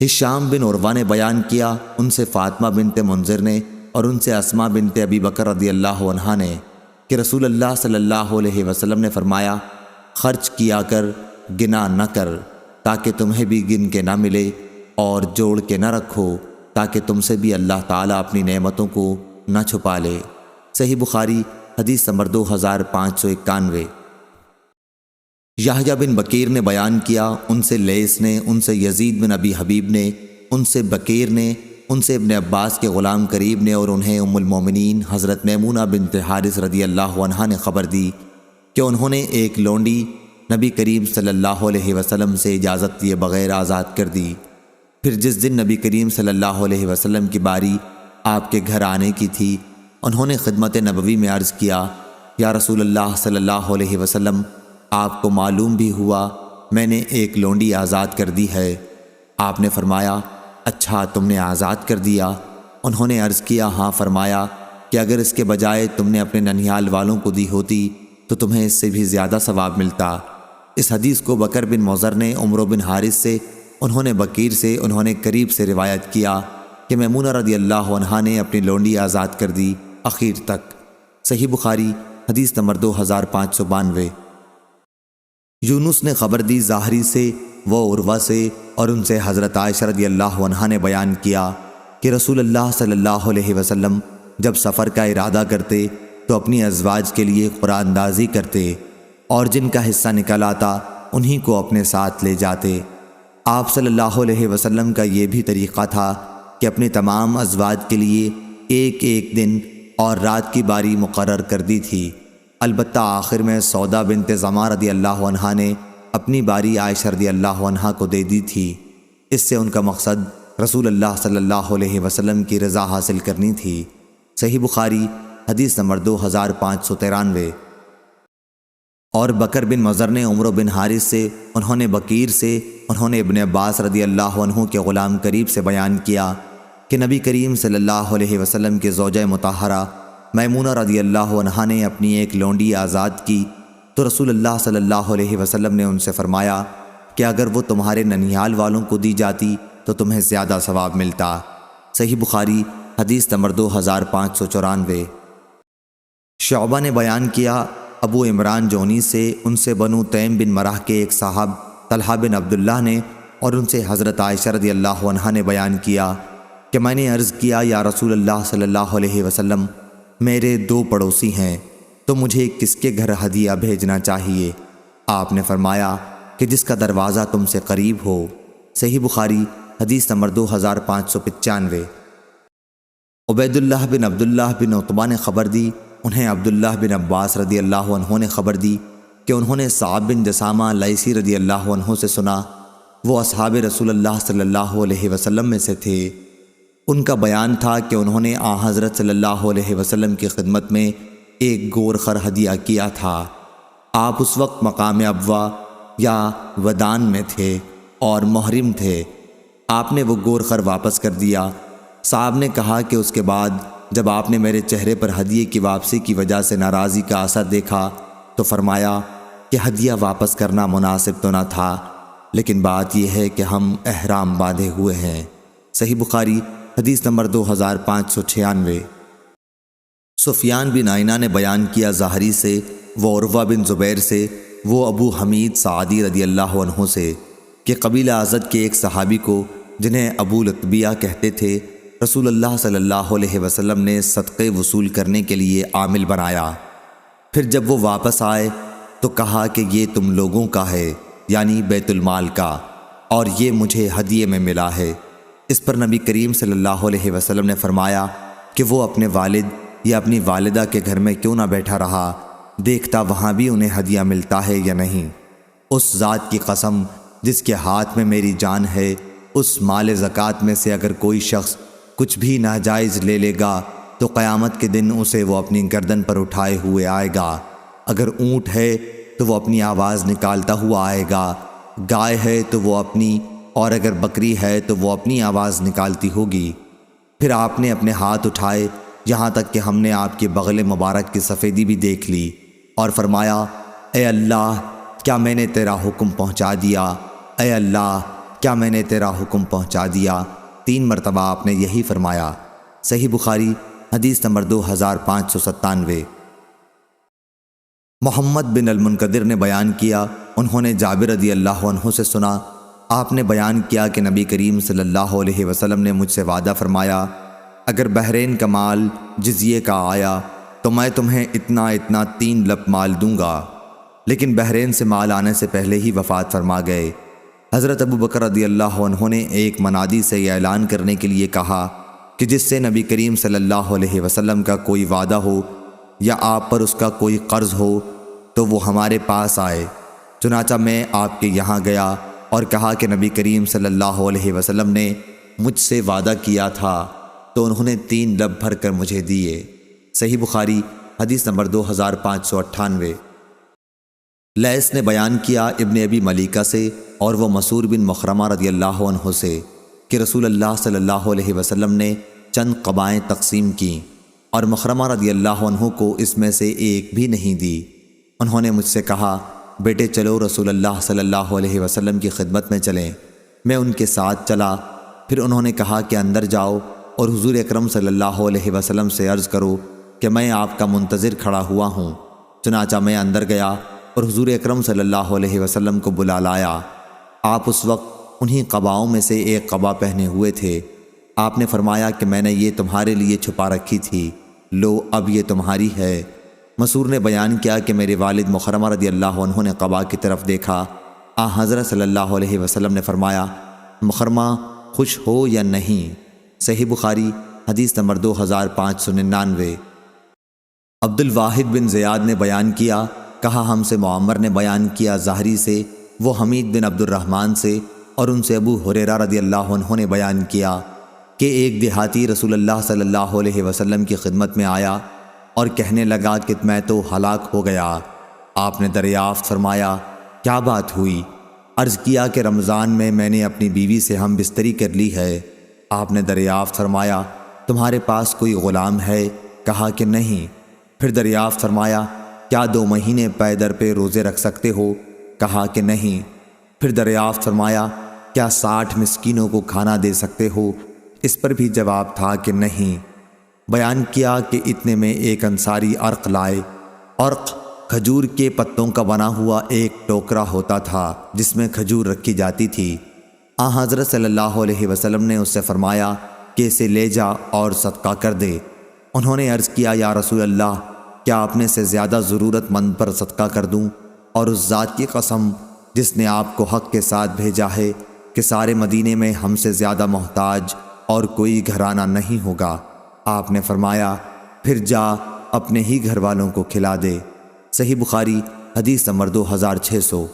ہشام بن عروہ نے بیان کیا، ان سے فاطمہ بنت منذر نے اور ان سے اسماء بنت ابی بکر رضی اللہ عنہا نے کہ رسول اللہ صلی اللہ علیہ وسلم نے فرمایا، خرچ کیا کر، گنا نہ کر تاکہ تمہیں بھی گن کے نہ ملے، اور جوڑ کے نہ رکھو تاکہ تم سے بھی اللہ تعالیٰ اپنی نعمتوں کو نہ چھپا لے۔ صحیح بخاری حدیث نمبر 2591۔ یحییٰ بن بکیر نے بیان کیا، ان سے لیث نے، ان سے یزید بن ابی حبیب نے، ان سے بکیر نے، ان سے ابن عباس کے غلام قریب نے، اور انہیں ام المومنین حضرت میمونہ بنت حارث رضی اللہ عنہا نے خبر دی کہ انہوں نے ایک لونڈی نبی کریم صلی اللہ علیہ وسلم سے اجازت دیے بغیر آزاد کر دی۔ پھر جس دن نبی کریم صلی اللہ علیہ وسلم کی باری آپ کے گھر آنے کی تھی، انہوں نے خدمت نبوی میں عرض کیا، یا رسول اللہ صلی اللہ علیہ وسلم، آپ کو معلوم بھی ہوا میں نے ایک لونڈی آزاد کر دی ہے۔ آپ نے فرمایا، اچھا تم نے آزاد کر دیا؟ انہوں نے عرض کیا، ہاں۔ فرمایا کہ اگر اس کے بجائے تم نے اپنے ننھیال والوں کو دی ہوتی تو تمہیں اس سے بھی زیادہ ثواب ملتا۔ اس حدیث کو بکر بن مضر نے عمرو بن حارث سے، انہوں نے بکیر سے، انہوں نے قریب سے روایت کیا کہ میمونہ رضی اللہ عنہا نے اپنی لونڈی آزاد کر دی اخیر تک۔ صحیح بخاری حدیث نمبر 2592۔ یونس نے خبر دی ظاہری سے، وہ عروہ سے، اور ان سے حضرت عائشہ رضی اللہ عنہا نے بیان کیا کہ رسول اللہ صلی اللہ علیہ وسلم جب سفر کا ارادہ کرتے تو اپنی ازواج کے لیے قرآن اندازی کرتے، اور جن کا حصہ نکل آتا انہی کو اپنے ساتھ لے جاتے۔ آپ صلی اللہ علیہ وسلم کا یہ بھی طریقہ تھا کہ اپنے تمام ازواج کے لیے ایک ایک دن اور رات کی باری مقرر کر دی تھی۔ البتہ آخر میں سودا بنت زمعہ رضی اللہ عنہا نے اپنی باری عائشہ رضی اللہ عنہا کو دے دی تھی۔ اس سے ان کا مقصد رسول اللہ صلی اللہ علیہ وسلم کی رضا حاصل کرنی تھی۔ صحیح بخاری حدیث نمبر 2593۔ اور بکر بن مضر نے عمرو بن حارث سے، انہوں نے بکیر سے، انہوں نے ابن عباس رضی اللہ عنہ کے غلام قریب سے بیان کیا کہ نبی کریم صلی اللہ علیہ وسلم کے زوجہ مطہرہ میمونہ رضی اللہ عنہا نے اپنی ایک لونڈی آزاد کی تو رسول اللہ صلی اللہ علیہ وسلم نے ان سے فرمایا کہ اگر وہ تمہارے ننھیال والوں کو دی جاتی تو تمہیں زیادہ ثواب ملتا۔ صحیح بخاری حدیث نمبر 2594۔ شعبہ نے بیان کیا، ابو عمران جونی سے، ان سے بنو تیم بن مرح کے ایک صاحب طلحہ بن عبداللہ نے، اور ان سے حضرت عائشہ رضی اللہ عنہا نے بیان کیا کہ میں نے عرض کیا، یا رسول اللہ صلی اللہ علیہ وسلم، میرے 2 پڑوسی ہیں تو مجھے کس کے گھر ہدیہ بھیجنا چاہیے؟ آپ نے فرمایا کہ جس کا دروازہ تم سے قریب ہو۔ صحیح بخاری حدیث نمبر 2595۔ عبید اللہ بن عبداللہ بن عتبہ نے خبر دی، انہیں عبداللہ بن عباس رضی اللہ عنہ نے خبر دی کہ انہوں نے صعب بن جسامہ لیثی رضی اللہ عنہ سے سنا، وہ اصحاب رسول اللہ صلی اللہ علیہ وسلم میں سے تھے۔ ان کا بیان تھا کہ انہوں نے حضرت صلی اللہ علیہ وسلم کی خدمت میں ایک گور خر ہدیہ کیا تھا۔ آپ اس وقت مقام ابوا یا ودان میں تھے اور محرم تھے۔ آپ نے وہ گور خر واپس کر دیا۔ صاحب نے کہا کہ اس کے بعد جب آپ نے میرے چہرے پر ہدیے کی واپسی کی وجہ سے ناراضی کا اثر دیکھا تو فرمایا کہ ہدیہ واپس کرنا مناسب تو نہ تھا، لیکن بات یہ ہے کہ ہم احرام باندھے ہوئے ہیں۔ صحیح بخاری حدیث نمبر 2596۔ سفیان بن عینہ نے بیان کیا ظاہری سے، وہ عروہ بن زبیر سے، وہ ابو حمید سعدی رضی اللہ عنہ سے کہ قبیلہ ازد کے ایک صحابی کو جنہیں ابو لطبیہ کہتے تھے، رسول اللہ صلی اللہ علیہ وسلم نے صدقے وصول کرنے کے لیے عامل بنایا۔ پھر جب وہ واپس آئے تو کہا کہ یہ تم لوگوں کا ہے، یعنی بیت المال کا، اور یہ مجھے ہدیے میں ملا ہے۔ اس پر نبی کریم صلی اللہ علیہ وسلم نے فرمایا کہ وہ اپنے والد یا اپنی والدہ کے گھر میں کیوں نہ بیٹھا رہا، دیکھتا وہاں بھی انہیں ہدیہ ملتا ہے یا نہیں۔ اس ذات کی قسم جس کے ہاتھ میں میری جان ہے، اس مال زکوٰۃ میں سے اگر کوئی شخص کچھ بھی ناجائز لے لے گا تو قیامت کے دن اسے وہ اپنی گردن پر اٹھائے ہوئے آئے گا۔ اگر اونٹ ہے تو وہ اپنی آواز نکالتا ہوا آئے گا، گائے ہے تو وہ اپنی، اور اگر بکری ہے تو وہ اپنی آواز نکالتی ہوگی۔ پھر آپ نے اپنے ہاتھ اٹھائے یہاں تک کہ ہم نے آپ کے بغل مبارک کی سفیدی بھی دیکھ لی، اور فرمایا، اے اللہ، کیا میں نے تیرا حکم پہنچا دیا؟ اے اللہ، کیا میں نے تیرا حکم پہنچا دیا؟ 3 مرتبہ آپ نے یہی فرمایا۔ صحیح بخاری حدیث نمبر 2597۔ محمد بن المنکدر نے بیان کیا، انہوں نے جابر رضی اللہ عنہ سے سنا، آپ نے بیان کیا کہ نبی کریم صلی اللہ علیہ وسلم نے مجھ سے وعدہ فرمایا، اگر بحرین کا مال جزیے کا آیا تو میں تمہیں اتنا 3 لب مال دوں گا، لیکن بحرین سے مال آنے سے پہلے ہی وفات فرما گئے۔ حضرت ابو بکر رضی اللہ عنہ نے ایک منادی سے یہ اعلان کرنے کے لیے کہا کہ جس سے نبی کریم صلی اللہ علیہ وسلم کا کوئی وعدہ ہو یا آپ پر اس کا کوئی قرض ہو تو وہ ہمارے پاس آئے۔ چنانچہ میں آپ کے یہاں گیا اور کہا کہ نبی کریم صلی اللہ علیہ وسلم نے مجھ سے وعدہ کیا تھا، تو انہوں نے 3 لب بھر کر مجھے دیے۔ صحیح بخاری حدیث نمبر 2598۔ لیث نے بیان کیا ابن ابی ملیکہ سے اور وہ مسعور بن مخرمہ رضی اللہ عنہ سے کہ رسول اللہ صلی اللہ علیہ وسلم نے چند قبائیں تقسیم کیں اور مخرمہ رضی اللہ عنہ کو اس میں سے ایک بھی نہیں دی۔ انہوں نے مجھ سے کہا، بیٹے چلو رسول اللہ صلی اللہ علیہ وسلم کی خدمت میں چلیں۔ میں ان کے ساتھ چلا، پھر انہوں نے کہا کہ اندر جاؤ اور حضور اکرم صلی اللہ علیہ وسلم سے عرض کرو کہ میں آپ کا منتظر کھڑا ہوا ہوں۔ چنانچہ میں اندر گیا اور حضور اکرم صلی اللہ علیہ وسلم کو بلا لایا۔ آپ اس وقت انہی قباؤں میں سے ایک قبا پہنے ہوئے تھے۔ آپ نے فرمایا کہ میں نے یہ تمہارے لیے چھپا رکھی تھی، لو اب یہ تمہاری ہے۔ مسعور نے بیان کیا کہ میرے والد مخرمہ رضی اللہ عنہ نے قبا کی طرف دیکھا۔ حضرت صلی اللہ علیہ وسلم نے فرمایا، مخرمہ خوش ہو یا نہیں؟ صحیح بخاری حدیث نمبر 2599۔ عبد الواحد بن زیاد نے بیان کیا، کہا ہم سے معمر نے بیان کیا زہری سے، وہ حمید بن عبد الرحمن سے، اور ان سے ابو ہریرہ رضی اللہ عنہ نے بیان کیا کہ ایک دیہاتی رسول اللہ صلی اللہ علیہ وسلم کی خدمت میں آیا اور کہنے لگا کہ میں تو ہلاک ہو گیا۔ آپ نے دریافت فرمایا، کیا بات ہوئی؟ عرض کیا کہ رمضان میں نے اپنی بیوی سے ہم بستری کر لی ہے۔ آپ نے دریافت فرمایا، تمہارے پاس کوئی غلام ہے؟ کہا کہ نہیں۔ پھر دریافت فرمایا، کیا 2 مہینے پے در پہ روزے رکھ سکتے ہو؟ کہا کہ نہیں۔ پھر دریافت فرمایا، کیا 60 مسکینوں کو کھانا دے سکتے ہو؟ اس پر بھی جواب تھا کہ نہیں۔ بیان کیا کہ اتنے میں ایک انصاری عرق لائے۔ عرق کھجور کے پتوں کا بنا ہوا ایک ٹوکرا ہوتا تھا جس میں کھجور رکھی جاتی تھی۔ حضرت صلی اللہ علیہ وسلم نے اس سے فرمایا کہ اسے لے جا اور صدقہ کر دے۔ انہوں نے عرض کیا، یا رسول اللہ، کیا اپنے سے زیادہ ضرورت مند پر صدقہ کر دوں؟ اور اس ذات کی قسم جس نے آپ کو حق کے ساتھ بھیجا ہے کہ سارے مدینے میں ہم سے زیادہ محتاج اور کوئی گھرانہ نہیں ہوگا۔ آپ نے فرمایا، پھر جا اپنے ہی گھر والوں کو کھلا دے۔ صحیح بخاری حدیث نمبر 2600۔